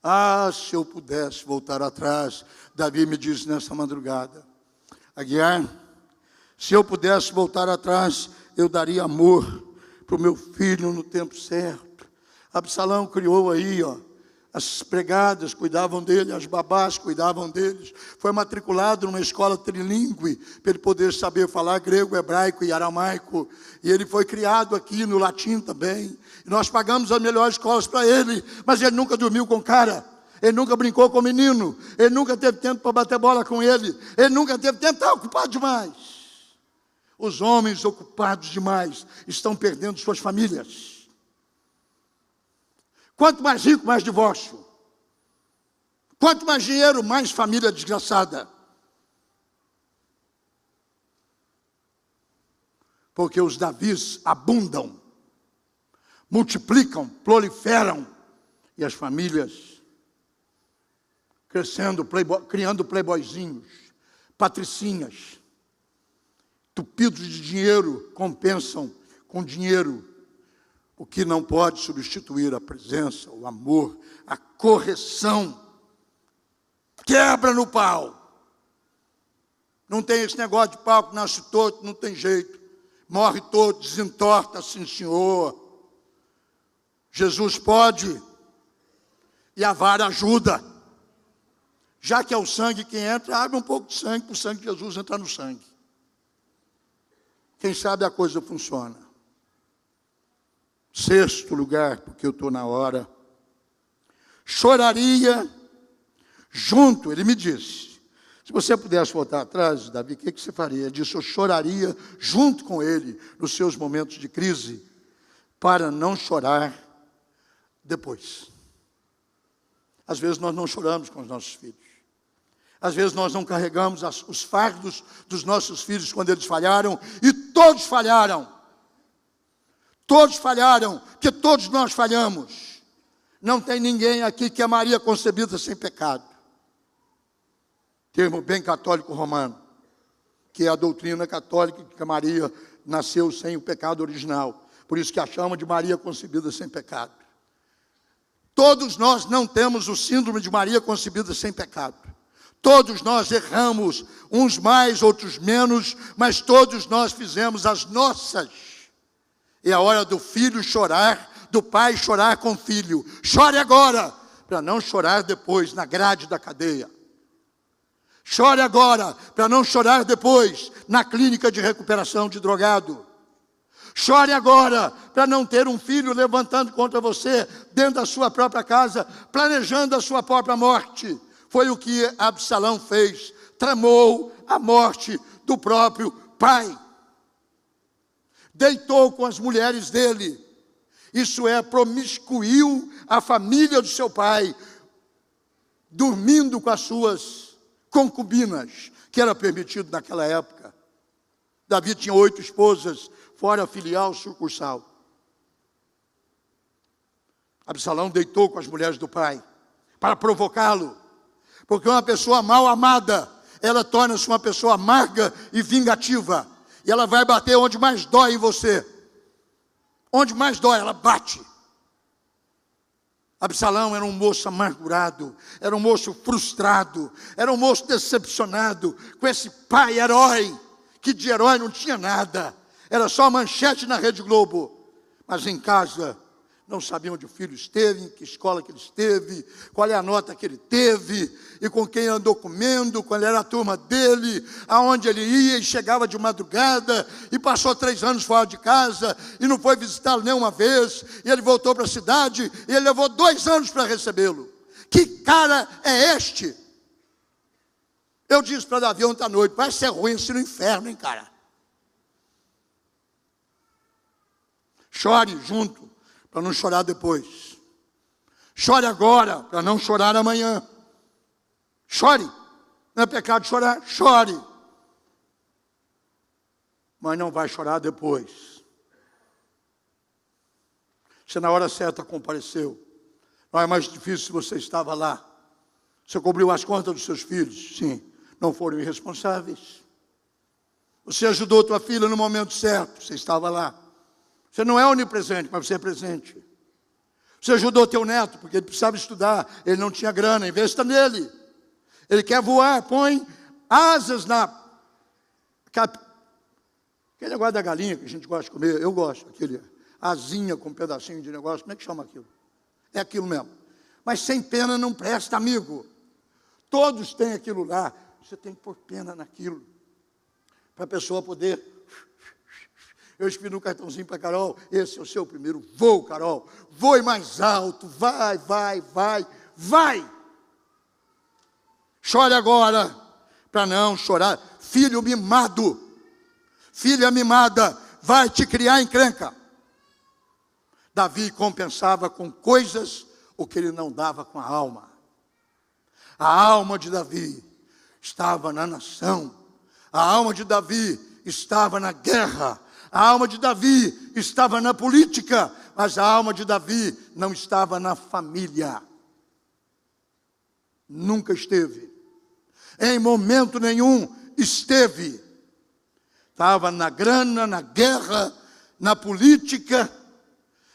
Ah, se eu pudesse voltar atrás, Davi me disse nessa madrugada. Aguiar, se eu pudesse voltar atrás, eu daria amor para o meu filho no tempo certo. Absalão criou aí, as pregadas cuidavam dele, as babás cuidavam deles. Foi matriculado numa escola trilingüe, para ele poder saber falar grego, hebraico e aramaico. E ele foi criado aqui no latim também. E nós pagamos as melhores escolas para ele, mas ele nunca dormiu com cara. Ele nunca brincou com o menino. Ele nunca teve tempo para bater bola com ele. Ele nunca teve tempo, está ocupado demais. Os homens ocupados demais estão perdendo suas famílias. Quanto mais rico, mais divórcio. Quanto mais dinheiro, mais família desgraçada. Porque os Davis abundam, multiplicam, proliferam, e as famílias crescendo, criando playboyzinhos, patricinhas, tupidos de dinheiro, compensam com dinheiro o que não pode substituir a presença, o amor, a correção. Quebra no pau. Não tem esse negócio de pau que nasce torto, não tem jeito. Morre todo, desentorta, sim senhor. Jesus pode. E a vara ajuda. Já que é o sangue que entra, abre um pouco de sangue para o sangue de Jesus entrar no sangue. Quem sabe a coisa funciona. 6º lugar, porque eu estou na hora. Choraria junto, ele me disse. Se você pudesse voltar atrás, Davi, o que você faria? Ele disse, eu choraria junto com ele nos seus momentos de crise, para não chorar depois. Às vezes nós não choramos com os nossos filhos. Às vezes nós não carregamos os fardos dos nossos filhos quando eles falharam, e todos falharam. Todos falharam, que todos nós falhamos. Não tem ninguém aqui que é Maria concebida sem pecado. Termo bem católico romano, que é a doutrina católica que Maria nasceu sem o pecado original. Por isso que a chama de Maria concebida sem pecado. Todos nós não temos o síndrome de Maria concebida sem pecado. Todos nós erramos, uns mais, outros menos, mas todos nós fizemos as nossas. É a hora do filho chorar, do pai chorar com o filho. Chore agora, para não chorar depois na grade da cadeia. Chore agora, para não chorar depois na clínica de recuperação de drogado. Chore agora, para não ter um filho levantando contra você dentro da sua própria casa, planejando a sua própria morte. Foi o que Absalão fez, tramou a morte do próprio pai. Deitou com as mulheres dele, isso é, promiscuiu a família do seu pai, dormindo com as suas concubinas, que era permitido naquela época. Davi tinha 8 esposas, fora a filial sucursal. Absalão deitou com as mulheres do pai, para provocá-lo, porque uma pessoa mal amada, ela torna-se uma pessoa amarga e vingativa, e ela vai bater onde mais dói em você. Onde mais dói, ela bate. Absalão era um moço amargurado, era um moço frustrado, era um moço decepcionado com esse pai herói, que de herói não tinha nada, era só manchete na Rede Globo, mas em casa não sabia onde o filho esteve, em que escola que ele esteve, qual é a nota que ele teve, e com quem andou comendo, qual era a turma dele, aonde ele ia, e chegava de madrugada, e passou 3 anos fora de casa, e não foi visitá-lo nenhuma vez, e ele voltou para a cidade, e ele levou 2 anos para recebê-lo. Que cara é este? Eu disse para Davi ontem à noite, vai ser ruim assim no inferno, hein, cara? Chore junto, para não chorar depois. Chore agora, para não chorar amanhã. Chore. Não é pecado chorar? Chore. Mas não vai chorar depois. Você na hora certa compareceu. Não é mais difícil se você estava lá. Você cobriu as contas dos seus filhos? Sim. Não foram irresponsáveis. Você ajudou tua filha no momento certo? Você estava lá. Você não é onipresente, mas você é presente. Você ajudou teu neto, porque ele precisava estudar, ele não tinha grana, investa nele. Ele quer voar, põe asas na... Aquele negócio da galinha que a gente gosta de comer, eu gosto, aquele asinha com um pedacinho de negócio, como é que chama aquilo? É aquilo mesmo. Mas sem pena não presta, amigo. Todos têm aquilo lá, você tem que pôr pena naquilo, para a pessoa poder... Eu escrevi um cartãozinho para a Carol, esse é o seu primeiro voo, Carol. Voe mais alto, vai, vai, vai, vai. Chore agora, para não chorar. Filho mimado, filha mimada, vai te criar encrenca. Davi compensava com coisas o que ele não dava com a alma. A alma de Davi estava na nação. A alma de Davi estava na guerra. A alma de Davi estava na política, mas a alma de Davi não estava na família. Nunca esteve. Em momento nenhum esteve. Estava na grana, na guerra, na política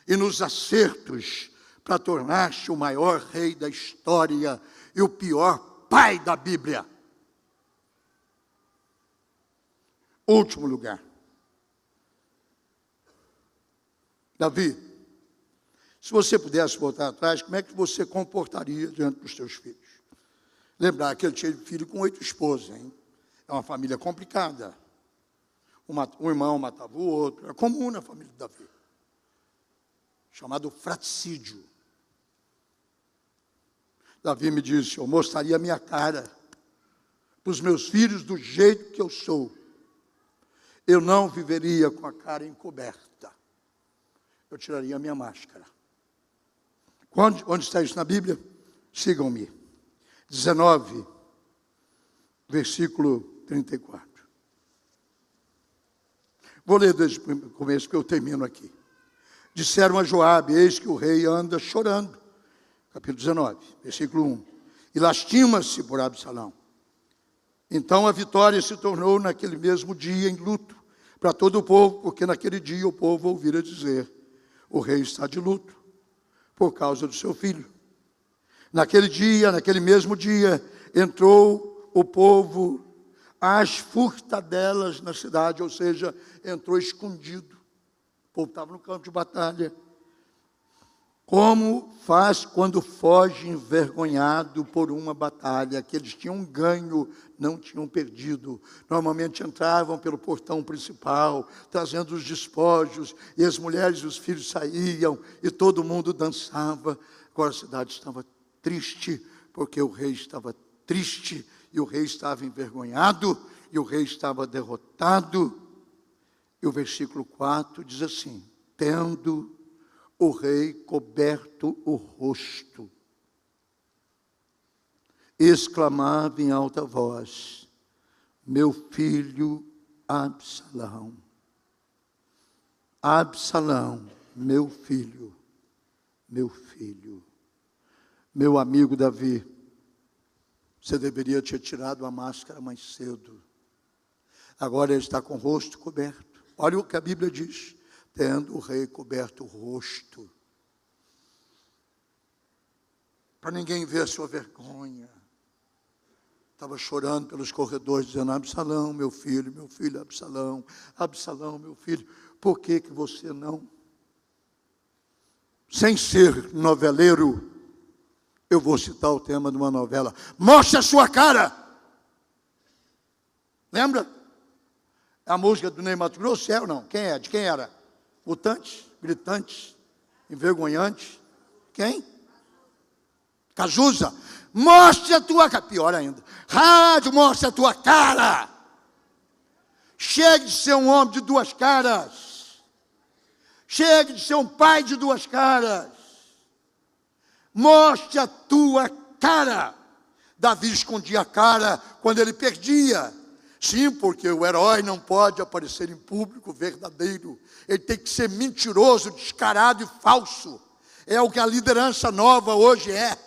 e nos acertos para tornar-se o maior rei da história e o pior pai da Bíblia. Último lugar. Davi, se você pudesse voltar atrás, como é que você comportaria diante dos seus filhos? Lembrar que ele tinha filho com 8 esposas, hein? É uma família complicada. Um irmão matava o outro, é comum na família de Davi. Chamado fratricídio. Davi me disse, eu mostraria a minha cara para os meus filhos do jeito que eu sou. Eu não viveria com a cara encoberta. Eu tiraria a minha máscara. Onde está isso na Bíblia? Sigam-me. 19, versículo 34. Vou ler desde o começo que eu termino aqui. Disseram a Joabe, eis que o rei anda chorando. Capítulo 19, versículo 1. E lastima-se por Absalão. Então a vitória se tornou naquele mesmo dia em luto para todo o povo, porque naquele dia o povo ouvira dizer: o rei está de luto por causa do seu filho. Naquele dia, naquele mesmo dia, entrou o povo às furtadelas na cidade, ou seja, entrou escondido. O povo estava no campo de batalha. Como faz quando foge envergonhado por uma batalha, que eles tinham ganho, não tinham perdido. Normalmente entravam pelo portão principal, trazendo os despojos, e as mulheres e os filhos saíam, e todo mundo dançava. Agora a cidade estava triste, porque o rei estava triste, e o rei estava envergonhado, e o rei estava derrotado. E o versículo 4 diz assim: tendo o rei coberto o rosto, exclamava em alta voz: meu filho Absalão, Absalão, meu filho, meu filho. Meu amigo Davi, você deveria ter tirado a máscara mais cedo. Agora ele está com o rosto coberto. Olha o que a Bíblia diz: tendo o rei coberto o rosto, para ninguém ver a sua vergonha. Estava chorando pelos corredores, dizendo: Absalão, meu filho, Absalão, Absalão, meu filho. Por que você não? Sem ser noveleiro, eu vou citar o tema de uma novela: mostre a sua cara. Lembra? A música do Ney Matogrosso, é ou não? Quem é? De quem era? Mutantes, gritantes, envergonhantes. Quem? Cazuza. Mostre a tua cara. Pior ainda. Rádio, mostre a tua cara. Chegue de ser um homem de duas caras. Chegue de ser um pai de duas caras. Mostre a tua cara. Davi escondia a cara quando ele perdia. Sim, porque o herói não pode aparecer em público verdadeiro. Ele tem que ser mentiroso, descarado e falso. É o que a liderança nova hoje é.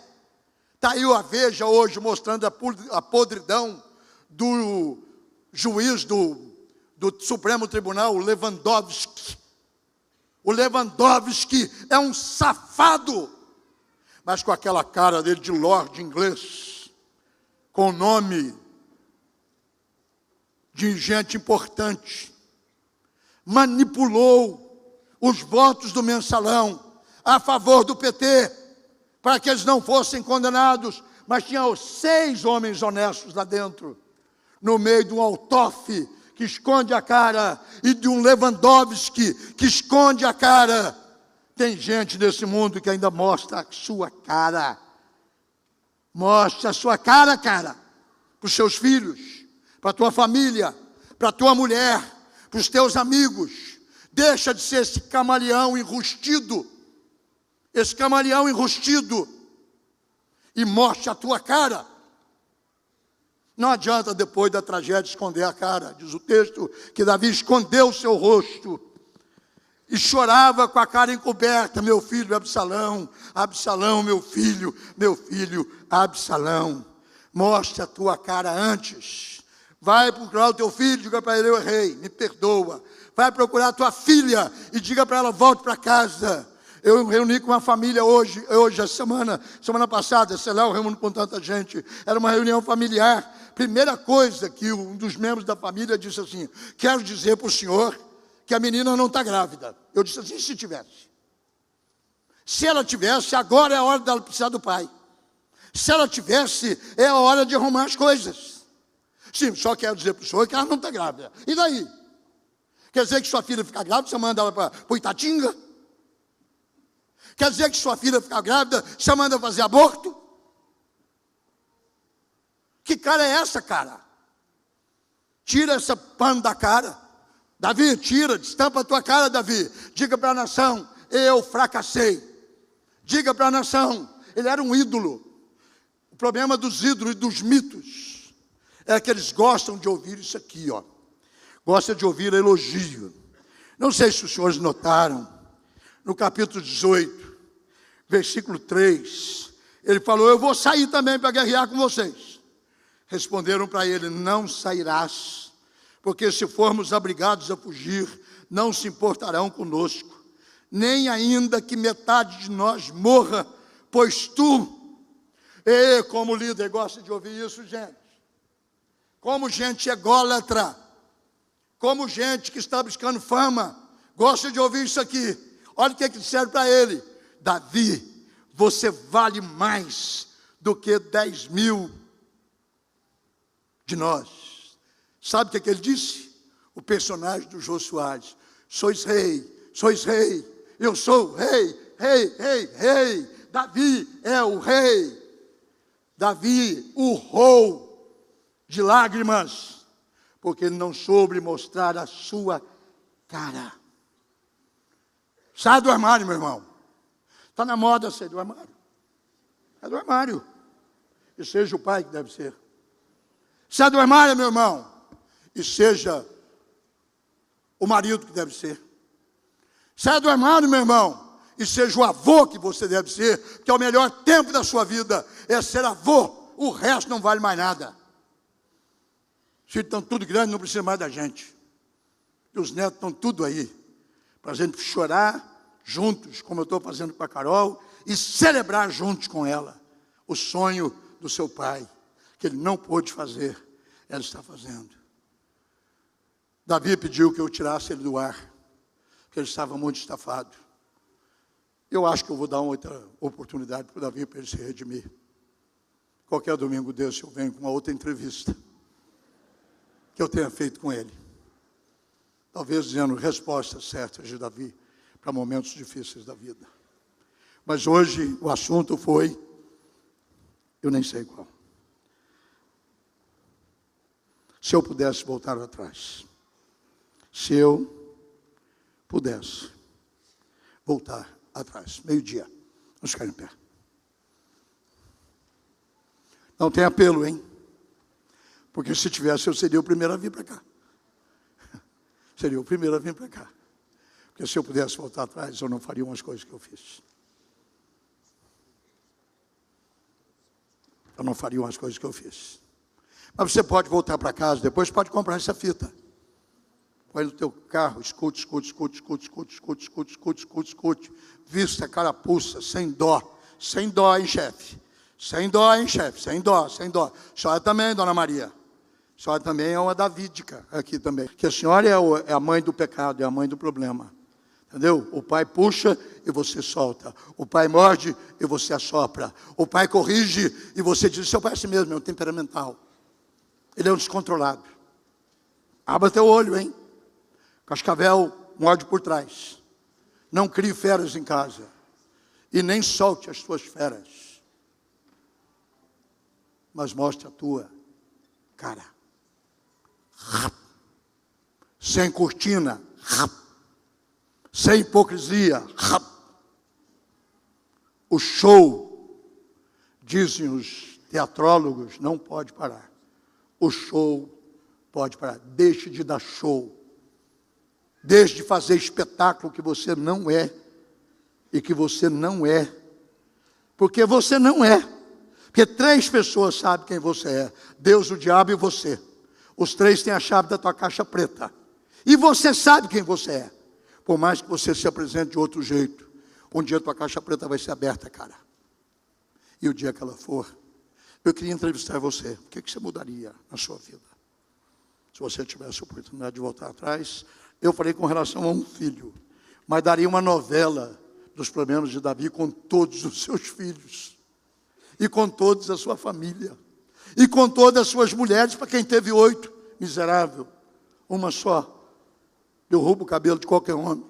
Está aí a Veja hoje mostrando a podridão do juiz do Supremo Tribunal, o Lewandowski. O Lewandowski é um safado, mas com aquela cara dele de lorde inglês, com o nome de gente importante, manipulou os votos do mensalão a favor do PT, para que eles não fossem condenados, mas tinha 6 homens honestos lá dentro, no meio de um Altoff que esconde a cara, e de um Lewandowski que esconde a cara. Tem gente nesse mundo que ainda mostra a sua cara. Mostre a sua cara, para os seus filhos, para a tua família, para a tua mulher, para os teus amigos. Deixa de ser esse camaleão enrustido, e mostre a tua cara. Não adianta depois da tragédia esconder a cara. Diz o texto que Davi escondeu o seu rosto e chorava com a cara encoberta: meu filho Absalão, Absalão, meu filho Absalão. Mostre a tua cara antes. Vai procurar o teu filho, diga para ele: eu errei, me perdoa. Vai procurar a tua filha e diga para ela: volte para casa. Eu reuni com uma família hoje a semana passada, sei lá, eu reúno com tanta gente. Era uma reunião familiar. Primeira coisa que um dos membros da família disse assim: quero dizer para o senhor que a menina não está grávida. Eu disse assim: se tivesse. Se ela tivesse, agora é a hora dela precisar do pai. Se ela tivesse, é a hora de arrumar as coisas. Sim, só quero dizer para o senhor que ela não está grávida. E daí? Quer dizer que sua filha fica grávida, você manda ela para o Itatinga? Quer dizer que sua filha fica grávida, você manda fazer aborto? Que cara é essa, cara? Tira essa pano da cara. Davi, tira, destampa a tua cara, Davi. Diga para a nação: eu fracassei. Diga para a nação: ele era um ídolo. O problema dos ídolos e dos mitos é que eles gostam de ouvir isso aqui, ó. Gostam de ouvir elogio. Não sei se os senhores notaram, no capítulo 18, versículo 3, ele falou: eu vou sair também para guerrear com vocês. Responderam para ele: não sairás, porque se formos obrigados a fugir, não se importarão conosco, nem ainda que metade de nós morra, pois tu, como líder gosta de ouvir isso, gente, como gente ególatra, como gente que está buscando fama, gosta de ouvir isso aqui. Olha o que disseram para ele: Davi, você vale mais do que 10.000 de nós. Sabe o que ele disse? O personagem do Jô Soares: sois rei, eu sou rei, rei. Davi é o rei. Davi urrou de lágrimas, porque ele não soube mostrar a sua cara. Sai do armário, meu irmão. Está na moda sair do armário. Sai do armário. E seja o pai que deve ser. Sai do armário, meu irmão. E seja o marido que deve ser. Sai do armário, meu irmão. E seja o avô que você deve ser. Porque é o melhor tempo da sua vida é ser avô. O resto não vale mais nada. Os filhos estão tudo grandes, não precisa mais da gente. E os netos estão tudo aí. Para a gente chorar juntos, como eu estou fazendo com a Carol, e celebrar juntos com ela o sonho do seu pai, que ele não pôde fazer, ela está fazendo. Davi pediu que eu tirasse ele do ar, porque ele estava muito estafado. Eu acho que eu vou dar uma outra oportunidade para o Davi, para ele se redimir. Qualquer domingo desse eu venho com uma outra entrevista que eu tenha feito com ele. Talvez dizendo respostas certas de Davi para momentos difíceis da vida. Mas hoje o assunto foi, eu nem sei qual. Se eu pudesse voltar atrás. Se eu pudesse voltar atrás. Meio-dia. Vamos ficar em pé. Não tem apelo, hein? Porque se tivesse, eu seria o primeiro a vir para cá. Seria o primeiro a vir para cá. Porque se eu pudesse voltar atrás, eu não faria umas coisas que eu fiz. Eu não faria umas coisas que eu fiz. Mas você pode voltar para casa, depois pode comprar essa fita. Põe no teu carro, escute. Vista a carapuça, sem dó. Sem dó, hein, chefe? Sem dó, hein, chefe? Sem dó. Senhora também, dona Maria. A senhora também é uma davídica aqui também. Que a senhora é a mãe do pecado, é a mãe do problema. Entendeu? O pai puxa e você solta. O pai morde e você assopra. O pai corrige e você diz: seu pai é assim mesmo, é um temperamental. Ele é um descontrolado. Abra teu olho, hein? Cascavel morde por trás. Não crie feras em casa. E nem solte as tuas feras. Mas mostre a tua cara. Sem cortina. Sem hipocrisia. O show, dizem os teatrólogos, não pode parar. O show pode parar. Deixe de dar show. Deixe de fazer espetáculo que você não é. E que você não é. Porque você não é. Porque 3 pessoas sabem quem você é. Deus, o diabo e você. Os 3 têm a chave da tua caixa preta. E você sabe quem você é. Por mais que você se apresente de outro jeito, um dia a tua caixa preta vai ser aberta, cara. E o dia que ela for, eu queria entrevistar você. O que você mudaria na sua vida? Se você tivesse a oportunidade de voltar atrás, eu falei com relação a um filho, mas daria uma novela dos problemas de Davi com todos os seus filhos. E com toda a sua família. E com todas as suas mulheres, para quem teve 8, miserável. Uma só. Derruba o cabelo de qualquer homem.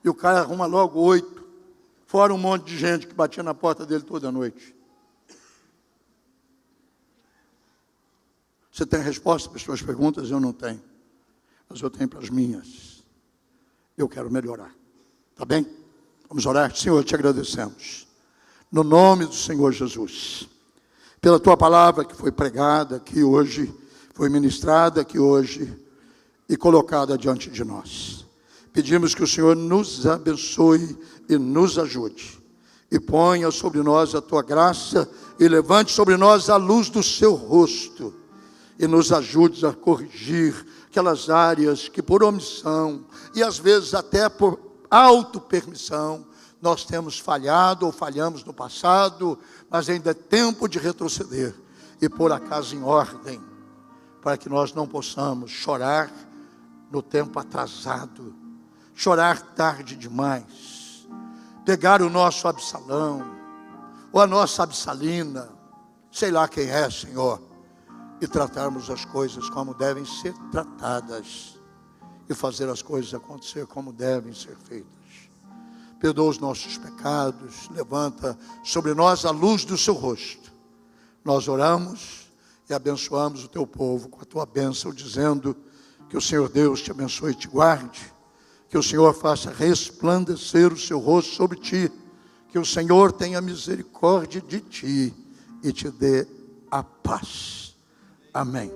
E o cara arruma logo 8. Fora um monte de gente que batia na porta dele toda noite. Você tem resposta para as suas perguntas? Eu não tenho. Mas eu tenho para as minhas. Eu quero melhorar. Tá bem? Vamos orar? Senhor, te agradecemos. No nome do Senhor Jesus, pela tua palavra que foi pregada aqui hoje, foi ministrada aqui hoje e colocada diante de nós. Pedimos que o Senhor nos abençoe e nos ajude. E ponha sobre nós a tua graça e levante sobre nós a luz do seu rosto. e nos ajudes a corrigir aquelas áreas que por omissão e às vezes até por autopermissão nós temos falhado ou falhamos no passado, mas ainda é tempo de retroceder e pôr a casa em ordem, para que nós não possamos chorar no tempo atrasado, chorar tarde demais, pegar o nosso Absalão, ou a nossa Absalina, sei lá quem é, Senhor, e tratarmos as coisas como devem ser tratadas, e fazer as coisas acontecer como devem ser feitas. Perdoa os nossos pecados, levanta sobre nós a luz do seu rosto. Nós oramos e abençoamos o teu povo com a tua bênção, dizendo que o Senhor Deus te abençoe e te guarde, que o Senhor faça resplandecer o seu rosto sobre ti, que o Senhor tenha misericórdia de ti e te dê a paz. Amém.